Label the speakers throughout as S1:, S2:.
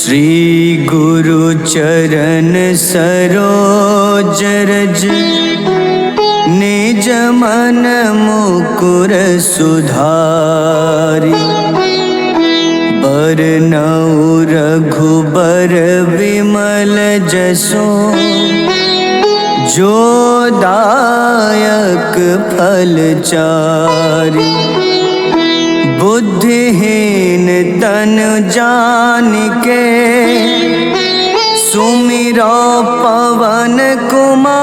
S1: श्री गुरु चरण सरोज रज निज मन मुकुर सुधारी। बरनउँ रघुबर विमल जसो जो दायक फल चारि। बुद्धिहीन तनु जानिके सुमिरो पवन कुमार।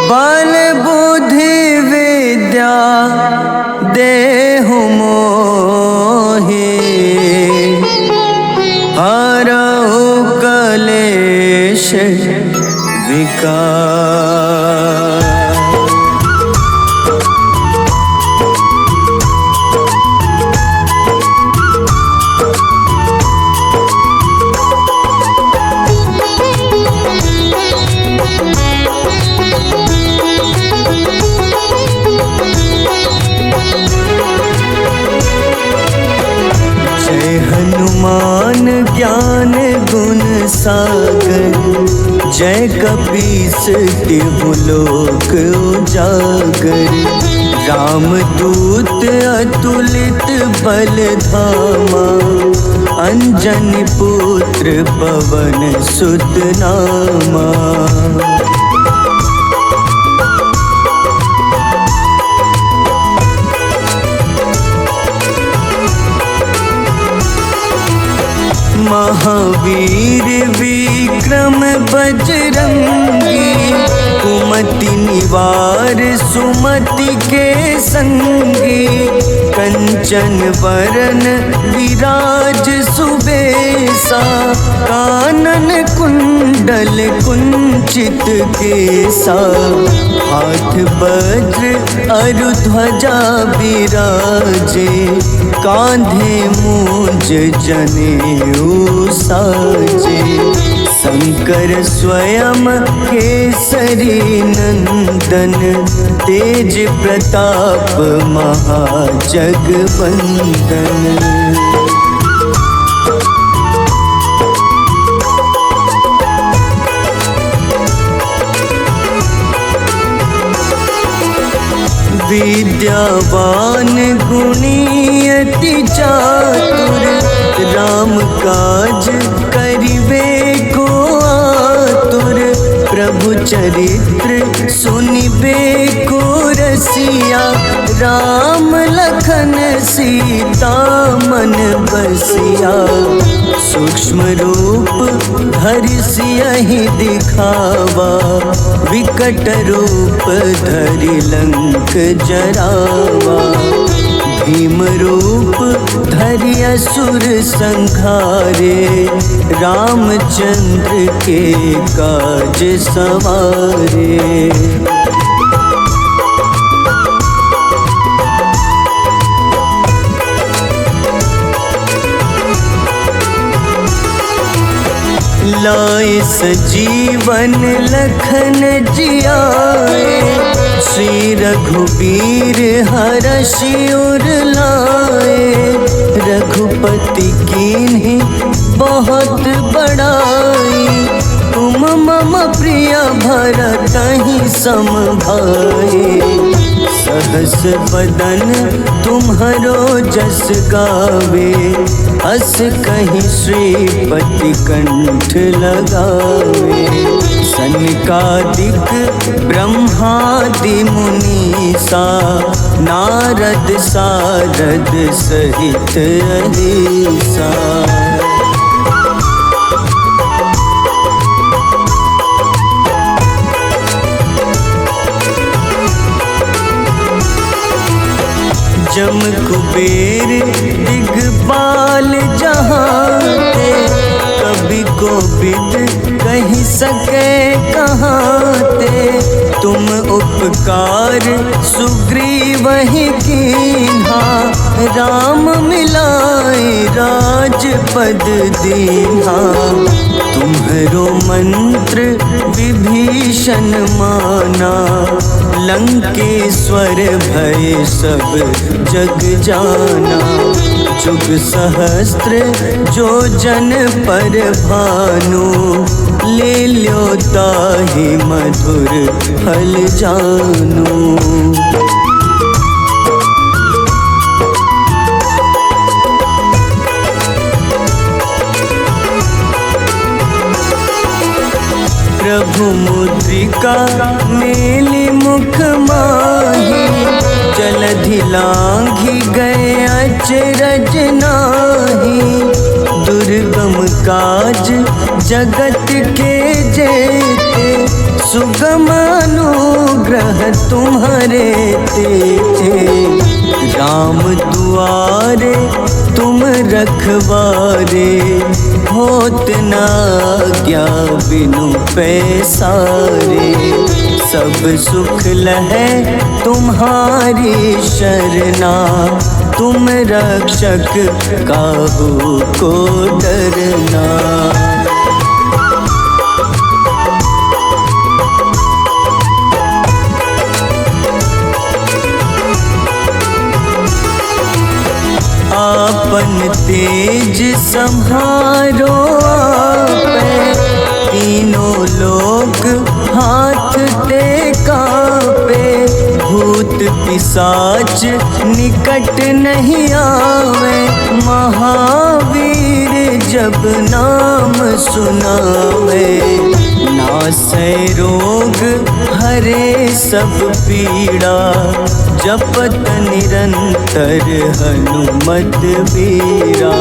S1: बल बुद्धि विद्या देहु मोहि हरहु कलेश विकार। हनुमान ज्ञान गुण सागर जय कपीस तिहु लोक उजागर। रामदूत अतुलित बल धामा अंजनी पुत्र पवन सुत नामा। महावीर विक्रम बजरंगी कुमति निवार सुमति के संगी। कंचन वरन विराज सुबेसा कानन कुंडल कुंचित केसा। हाथ वज्र अरु ध्वजा बिराजे कांधे मूंज जनेऊ साजे। शंकर स्वयं केसरी नंदन तेज प्रताप महाजगवंदन। विद्यावान गुणी अति चातुर राम काज करिबे को आतुर। प्रभु चरित्र सुनिबे को रसिया राम लखन सीता मन बसिया। सूक्ष्म रूप धरि सियहि दिखावा विकट रूप धरि लंक जरावा। भीम रूप धरि असुर संहारे रामचंद्र के काज सवारे। लाए सजीवन लखन जियाए श्री रघुबीर हरषि उर लाए। रघुपति कीन्ही बहुत बड़ाई तुम मम प्रिय भरतहि सम भाई। सहस बदन तुम्हरो जस गावे अस कहीं श्रीपति कंठ लगावे। सनकादिक ब्रह्मादि मुनीसा नारद सारद सहित अहिसा। जम कुबेर दिगपाल जहाते कभी कोविद कही सके कहाते। तुम उपकार सुग्रीवहि कीन्हा राम मिलाए राजपद दीन्हा। तुम्हरो मंत्र विभीषण माना लंकेश्वर भय सब जग जाना। जुग सहस्त्र जो जन पर भानु, ले ल्यो ताहि मधुर फल जानू। प्रभु मुद्रिका मेली मुख माही, जलधि लांघि गए अचरज नाही। दुर्गम काज जगत के जेते, सुगम अनुग्रह तुम्हारे तेते। राम दुआरे तुम रखवारे, होत न आज्ञा बिनु पैसारे। सब सुख लहै तुम्हारी शरणा, तुम रक्षक काहू को डरना। आपन तेज सम्हारो आपै, तीनों लोक हाथ टेका पे। भूत पिशाच निकट नहीं आवे, महावीर जब नाम सुनावे। नासै रोग हरे सब पीड़ा, जपत निरंतर हनुमत बीरा।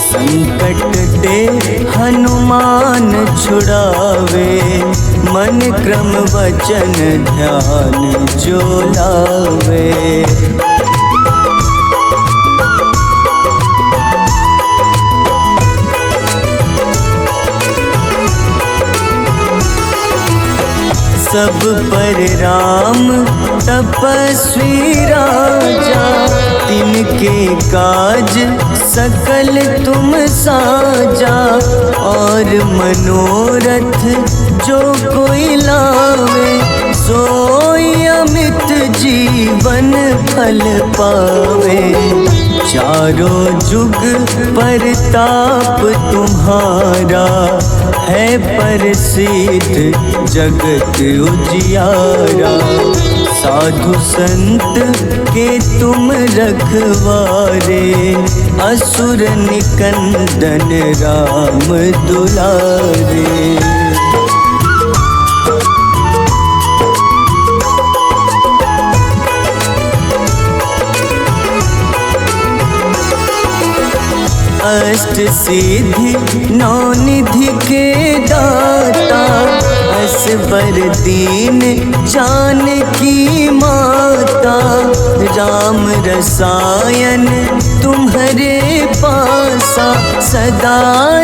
S1: संकट ते हनुमान छुड़ावे, मन क्रम वचन ध्यान जो लावे। सब पर राम तपस्वी राजा, तिनके काज सकल तुम साजा। और मनोरथ जो कोई लावे, सोई अमित जीवन फल पावे। चारों जुग परताप तुम्हारा, है प्रसिद्ध जगत उजियारा। साधु संत के तुम रखवारे, असुर निकंदन राम दुलारे। अष्ट सिद्धि नौ निधि के दाता, असबर दीन जानकी माता। राम रसायन तुम्हारे पासा, सदा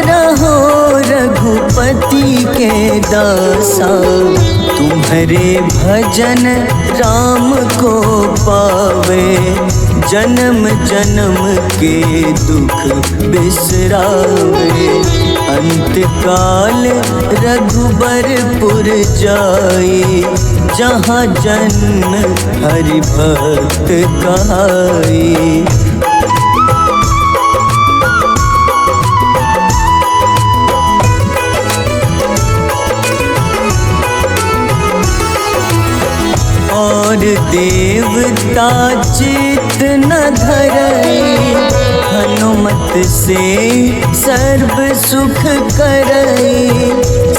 S1: रहो रघुपति के दासा। तुम्हारे भजन राम को पावे, जन्म जन्म के दुख बिसरावे। अंत काल रघुबरपुर जाई, जहाँ जन्म हरि भक्त कहाई। और देवता चित न धरई, हनुमत से सर्व सुख करई।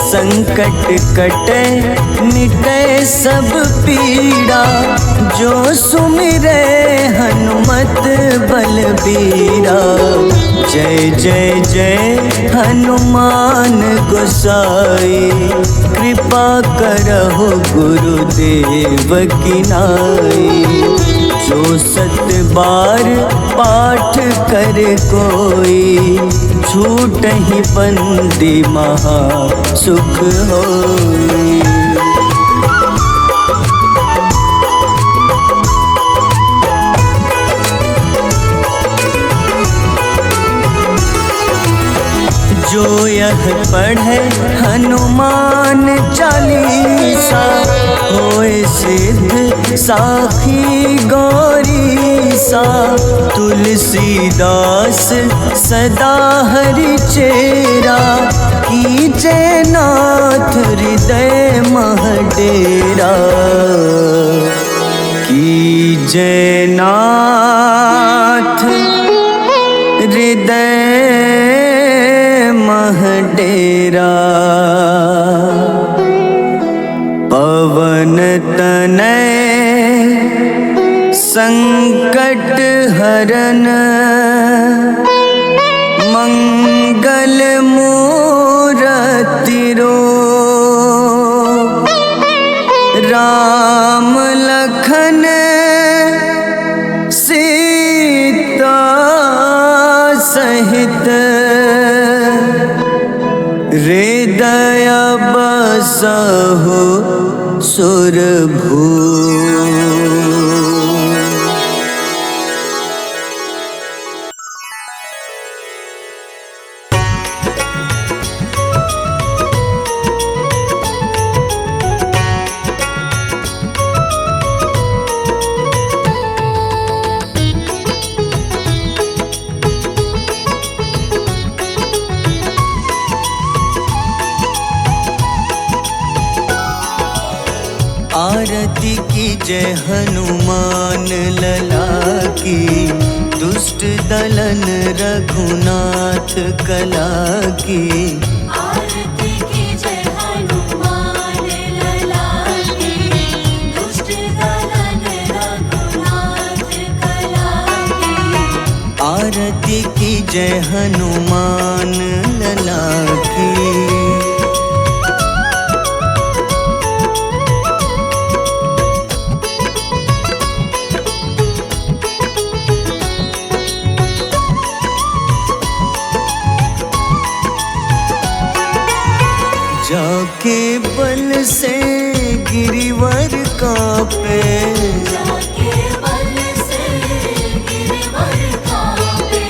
S1: संकट कटे मिटे सब पीड़ा, जो सुमिरे हनुमत बलबीरा। जय जय जय हनुमान गोसाई, कृपा करहु गुरुदेव की नाई। जो 7 बार पाठ करे कोई, छूटहि बंदी महा सुख होई। जो यह पढ़े हनुमान चालीसा, होए सिद्ध साखी गौरी सा तुलसीदास सदा हरि चेरा, कीजे नाथ हृदय मह डेरा, कीजे नाथ हृदय मह डेरा। पवन तनय संकट हरन, मंगल मूरति रूप, राम लखन सीता सहित, हृदय बसहु सुरभूप। आरती की जय हनुमान लला की, दुष्ट दलन रघुनाथ कला की।
S2: आरती की जय हनुमान लला की, दुष्ट दलन रघुनाथ कला की।
S1: आरती की जय हनुमान लला की। जाके बल से गिरिवर कांपे,
S2: जाके बल से गिरिवर कांपे।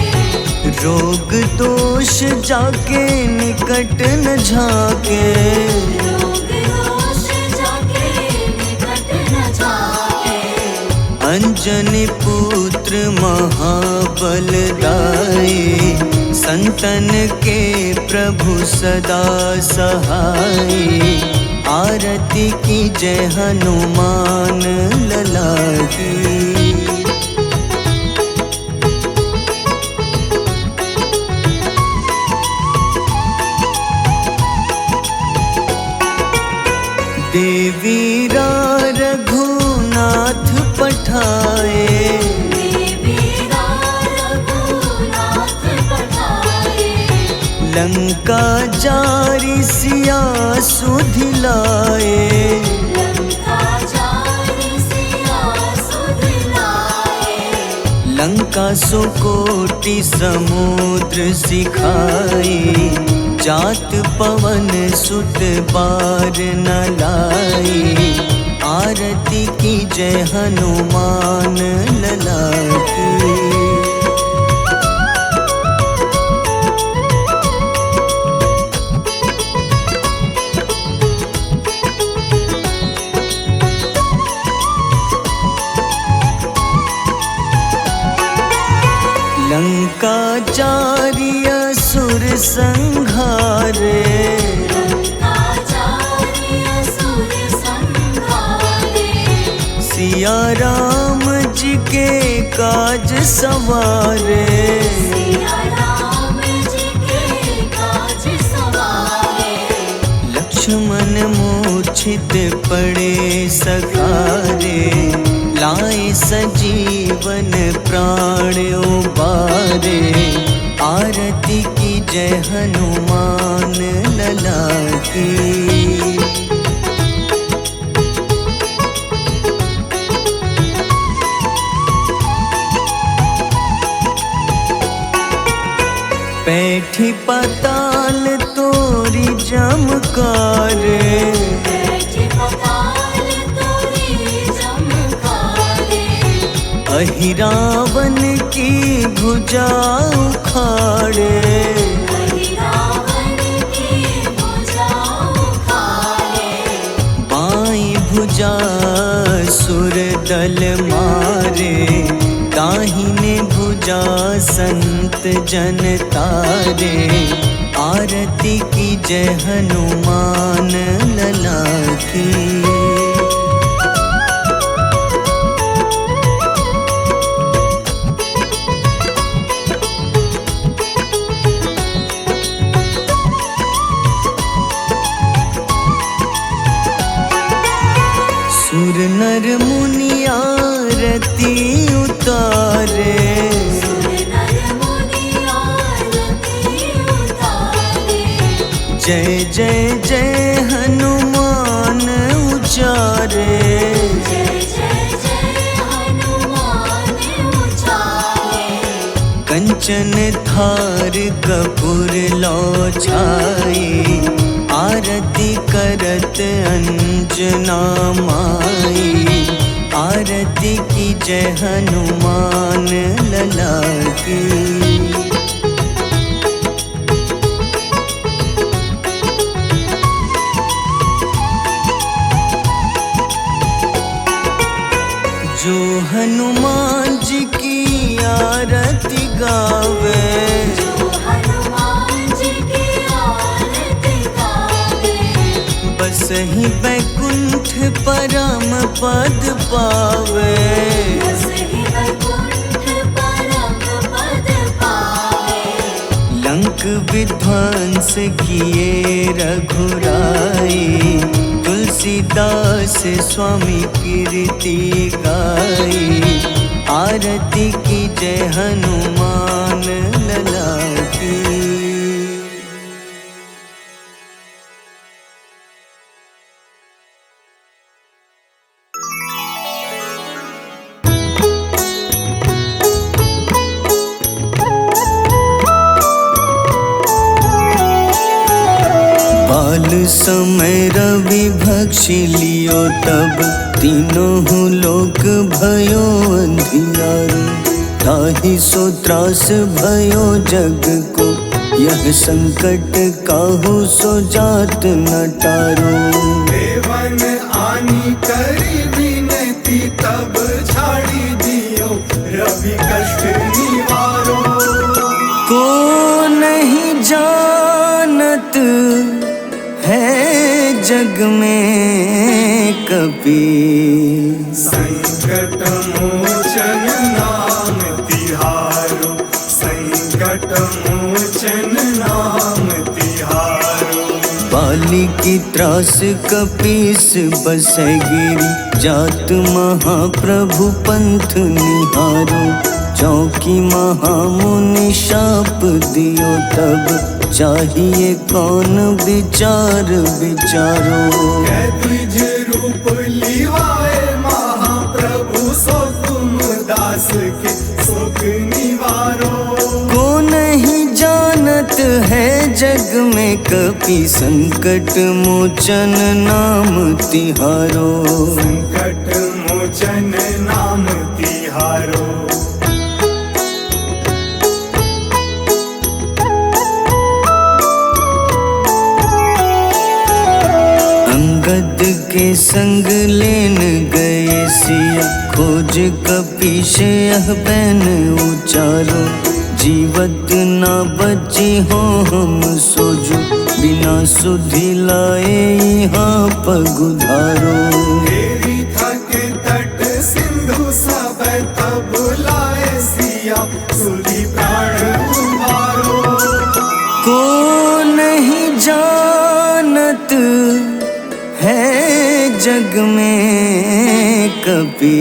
S1: रोग दोष जाके निकट न झाके,
S2: रोग दोष जाके निकट न झाके।
S1: अंजनी पुत्र महाबलदाई, संतन के प्रभु सदा सहाय। आरती की जय हनुमान लला की। देवीरा रघुनाथ पठाए, लंका जारी सिया सुधिलाए। लंका सुकोटि समुद्र सिखाए, जात पवन सुत बार न लाए। आरती की जय हनुमान लला की। लंका जारी असुर संघारे, सिया राम जी के काज सवारे। लक्ष्मण मूर्छित पड़े सखारे, लाए सजीवन प्राण उबारे। आरती की जय हनुमान लला की। बैठी पाताल तोरी जमकारे, अहिरावन की भुजा उखाड़े। बाईं भुजा सुर दल मारे, दाहिने भुजा संत जन तारे, आरती की जय हनुमान लला की। सुर नर मुनि आरती उतारे, जय जय जय हनुमान उचारे। कंचन थार कपूर लो छाई, आरती करत अंजना माई। आरती की जय हनुमान लला की। जो हनुमान जी की आरती गावे, बस ही बैकुंठ परम पद पावे। लंक विध्वंस किए रघुराई, तुलसीदास स्वामी कीर्ति गाई। आरती की जय हनुमान लला की। बाल समय रवि भक्षी लियो, तब तीनों लोक भयो अंधियारो। ताहि सो त्रास भयो जग को, यह संकट काहू सो जात न टारो।
S3: देवन आनी करी विनती, तब झाड़ी दियो रवि कष्ट निवारो।
S1: को नहीं जानत है जग में कपि,
S3: संकट मोचन नाम तिहारो। संकट मोचन नाम तिहारो।
S1: बाली की त्रास कपीस बसै गिरी, जात महाप्रभु पंथ निहारो। चौकी महामुनि शाप दियो, तब चाहिए कौन विचार विचारो।
S3: द्विज रूप लिवाए महाप्रभु, सो तुम दास के सुख निवारो।
S1: को नहीं जानत है जग में कपि, संकट मोचन नाम तिहारो।
S3: संकट मोचन नाम तिहारो।
S1: अंगद के संग लेन गए सिया, खोज कपीश यह बैन उचारो। जीवत ना बची हो हम सोजो, बिना सुधि लाए यहाँ पगुधारो।
S3: तेरी थके तट सिंधु सब तब लाए सिया, सुधि प्राण उबारो।
S1: को नहीं जानत है जग में कपि,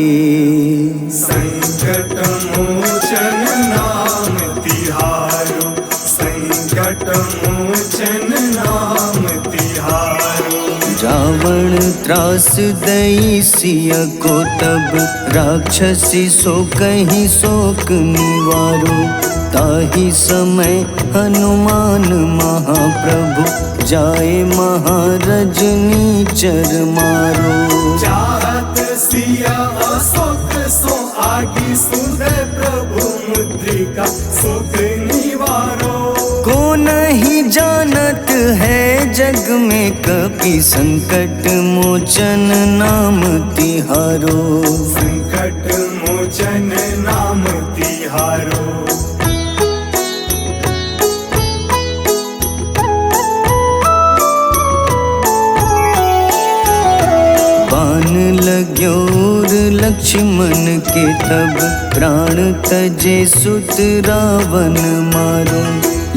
S3: संकट मोचन नाम तिहारो। संकट मोचन नाम तिहारो।
S1: रावण त्रास दई सिया को, तब राक्षसी सो कहीं शोक निवारो। ताहि समय हनुमान महाप्रभु, जाए महारजनी चर मारो।
S3: चाहत सिया अशोक सो आगी, सुधे प्रभु मुद्रिका सुख निवारो।
S1: को नहीं जानत है जग में कपि, संकट मोचन नाम तिहारो।
S3: संकट मोचन नाम
S1: लक्ष्मण के तब प्राण तजे सुत रावण मारो।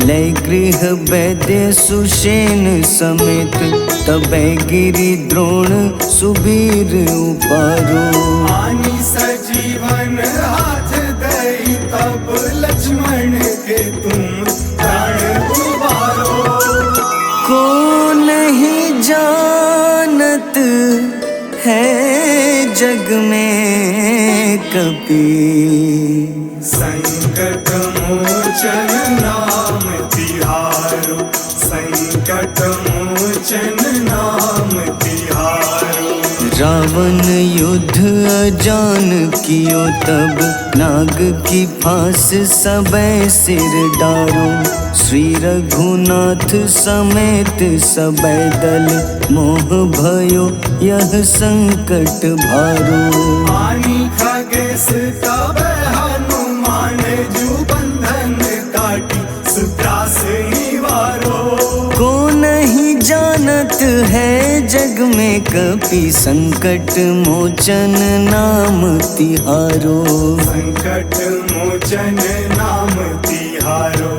S1: लय गृह वैद्य सुषेण समेत तबै गिरि द्रोण सुबीर उपारो।
S3: आनी सजीवन हाथ दई तब लक्ष्मण के तुम प्राण उबारो।
S1: को नहीं जानत है जग में कपि,
S3: संकट मोचन नाम तिहारो। संकट मोचन नाम तिहारो।
S1: रावण युद्ध अजान कियो तब नाग की फांस सबै सिर डारो। श्री रघुनाथ समेत सबै दल मोह भयो यह संकट भारो।
S3: आनी खगेश तब हनुमान जू बंधन काटी सुत्रास निवारो।
S1: को नहीं जानत है जग में कपि, संकट मोचन नाम तिहारो।
S3: संकट मोचन नाम तिहारो।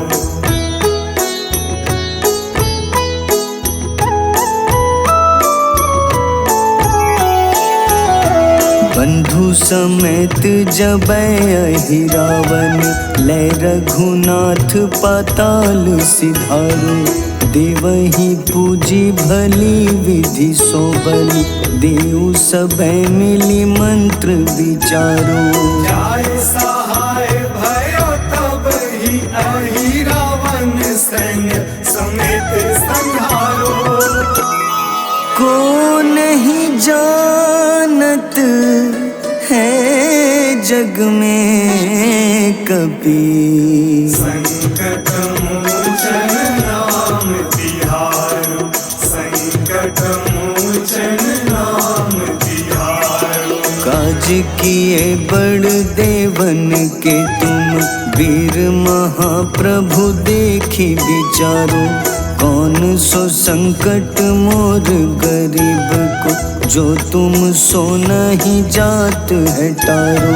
S1: बंधु समेत जबै अहि रावण, लय रघुनाथ पाताल सिधारो। देवहि पूजी भली विधि सोबल, देव सबै मिली मंत्र विचारो।
S3: जाय सहाय भयो तब ही अहि रावण सैन्य समेत संहारो।
S1: को नहीं जानत है जग में कपि,
S3: संकट मोचन नाम तिहारो। संकट मोचन नाम तिहारो।
S1: काज किए बड़ देवन के तुम, वीर महाप्रभु देखी विचारो। कौन सो संकट मोर गरीब को, जो तुम सो नहीं जात है टारो।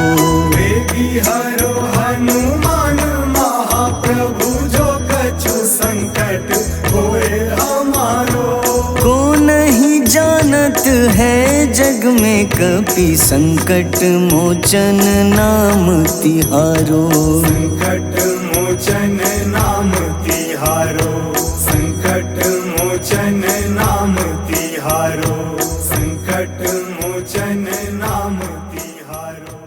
S3: बेगी हरो हनुमान महाप्रभु, जो कछु संकट होए हमारो।
S1: को नहीं जानत है जग में कपि, संकट मोचन नाम तिहारो।
S3: संकट मोचन नाम तिहारो। संकट मोचन नाम तिहारो। संकट मोचन नाम तिहारो।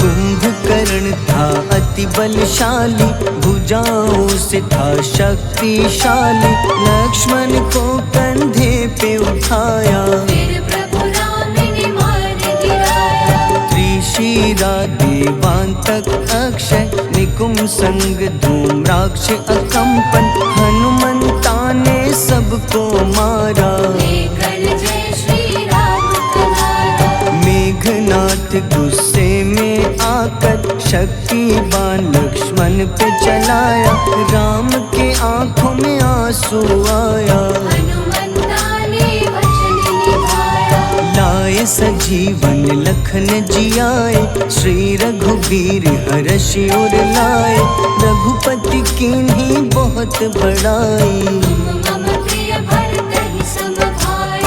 S1: कुंभकर्ण था अति बलशाली, भुजाओं से था शक्तिशाली। लक्ष्मण को कंधे पे उठाया,
S2: फिर प्रभु राम ने मार गिराया।
S1: त्रिशिरा देवांतक अक्षय, निकुंभ संग धूम्राक्ष अकंपन। हनुमंता ने सबको मारा,
S2: लेकर जय श्री राम कहारा।
S1: मेघनाथ गुस्से में आकर शक्तिवान लक्ष्मण पे चलाया। राम के आंखों में आंसू आया,
S2: हनुमंता ने वचन निभाया।
S1: लाए सजीवन लखन जियाए, श्री रघुबीर हर्षि उर लाए। रघुपति कीन्ही बहुत बड़ाई,
S2: तुम मम प्रिय भरत ही सम भाई।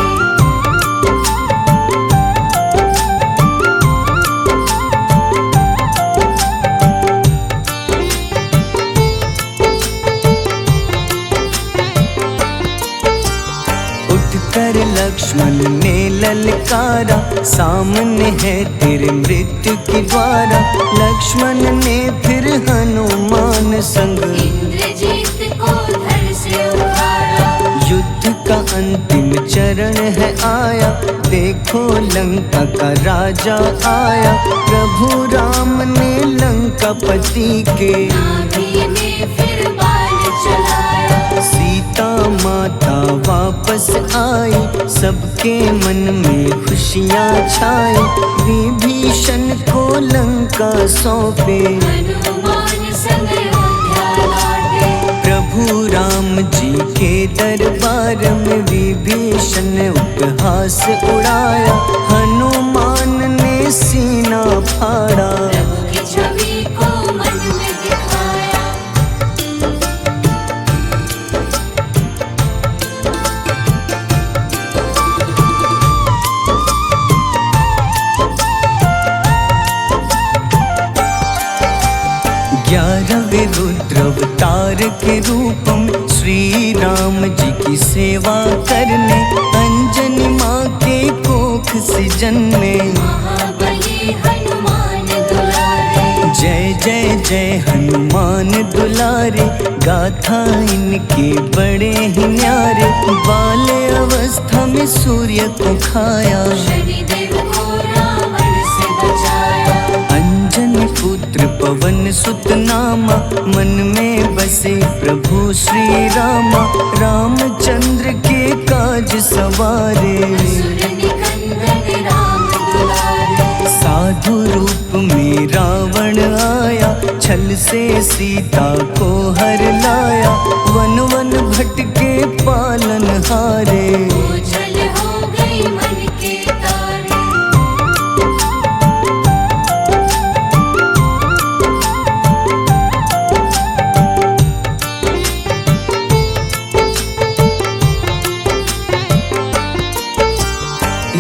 S1: उठकर लक्ष्मण ने ललकारा, सामने है तेरे मृत्यु की द्वारा। लक्ष्मण ने फिर हनुमान संग,
S2: इंद्रजीत को धड़ से उतारा।
S1: युद्ध का अंतिम चरण है आया, देखो लंका का राजा आया। प्रभु राम ने लंकापति के,
S2: नाभि में फिर बाण चलाया।
S1: सीता माँ माता वापस आई, सबके मन में खुशियाँ छाई। विभीषण को लंका सौंपे,
S2: हनुमान संग अयोध्या लौटे।
S1: प्रभु राम जी के दरबार में विभीषण उपहास उड़ाया। हनुमान ने सीना फाड़ा,
S2: प्रभु की छवि को मन में दिखाया।
S1: ग्यारहवें रुद्र अवतार के रूपम श्री राम जी की सेवा करने, अंजनी माँ के कोख से जन्मे।
S2: महाबली हनुमान दुलारे,
S1: जय जय जय हनुमान दुलारे, गाथा इनके बड़े ही न्यारे। बाल अवस्था में सूर्य को खाया,
S2: शनिदेव को रावण से बचाया।
S1: अंजनी पुत्र पवन सुत नामा, मन में बसे प्रभु श्री रामा। रामचंद्र के काज सवारे,
S2: असुर निकंदन राम दुलारे।
S1: साधु रूप में रावण आया, छल से सीता को हर लाया। वन वन भटके पालन हारे,
S2: ओझल हो गई मन के तारे।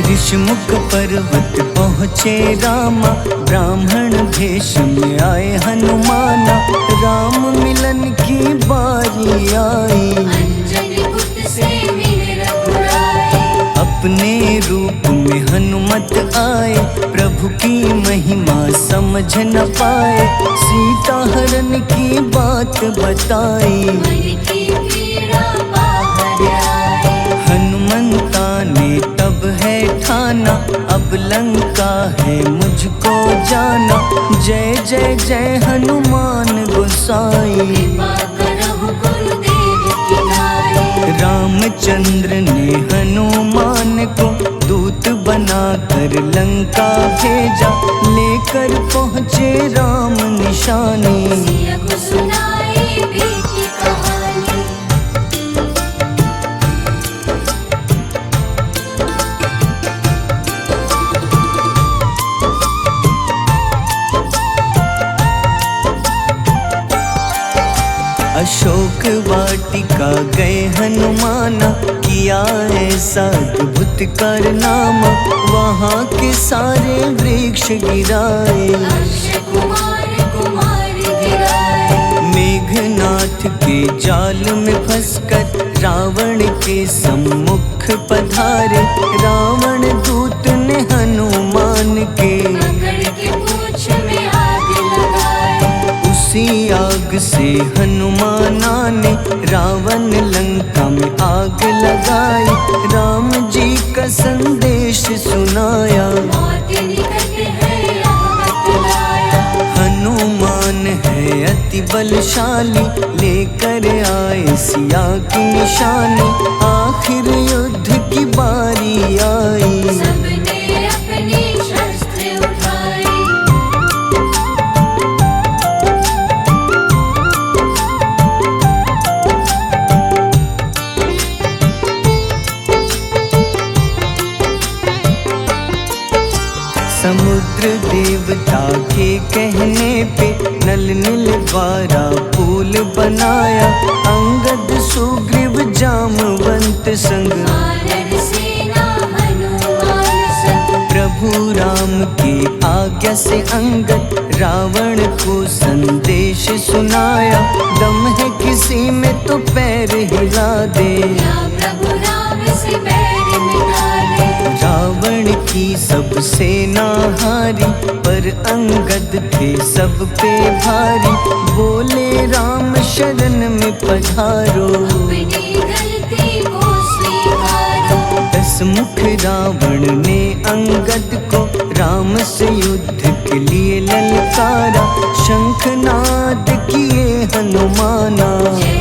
S1: ऋषमुख पर्वत पहुँचे रामा, ब्राह्मण भेष में आए हनुमाना। राम मिलन की बारी आई,
S2: अंजनी पुत्र से मिले रघुराई।
S1: अपने रूप में हनुमत आए, प्रभु की महिमा समझ न पाए। सीता हरण की बात बताई,
S2: मन की पीड़ा बाहर आई।
S1: हनुमंता ने तब है ठाना, अब लंका है मुझको जाना। जय जय जय हनुमान गोसाई,
S2: कृपा करहु गुरुदेव की नाई।
S1: रामचंद्र ने हनुमान को दूत बनाकर लंका भेजा। लेकर पहुँचे राम निशानी,
S2: सिया को सुनाई बीती कहानी।
S1: अशोक वाटिका गए हनुमाना, किया ऐसा अद्भुत कारनामा। वहाँ के सारे वृक्ष गिराए,
S2: अक्षय कुमार कुमार गिराए।
S1: मेघनाथ के जाल में फंसकर रावण के सम्मुख पधारे। रावण दूत ने हनुमान के
S2: पकड़ के पूंछ में आग लगाए।
S1: उसी आग से हनुमाना ने रावण लंका में आग लगाई। राम जी का संदेश सुनाया,
S2: मौत निकट है यह बतलाया।
S1: हनुमान है अति बलशाली, लेकर आए सिया की निशानी। आखिर युद्ध की बारी आई,
S2: सबने अपनी शस्त्र उठाई।
S1: समुद्र देवता के कहने पे नल नील द्वारा पुल बनाया। अंगद सुग्रीव जामवंत संग,
S2: वानर सेना हनुमान संग।
S1: प्रभु राम की आज्ञा से अंगद रावण को संदेश सुनाया। दम है किसी में तो पैर हिला दे,
S2: या प्रभु राम से बैर मिटा दे।
S1: रावण की सब सेना हारी, पर अंगद थे सब पे भारी। बोले राम शरण में पधारो,
S2: अपनी गलती को स्वीकारो।
S1: 10 मुख रावण ने अंगद को राम से युद्ध के लिए ललकारा। शंखनाद किए हनुमाना,
S2: जय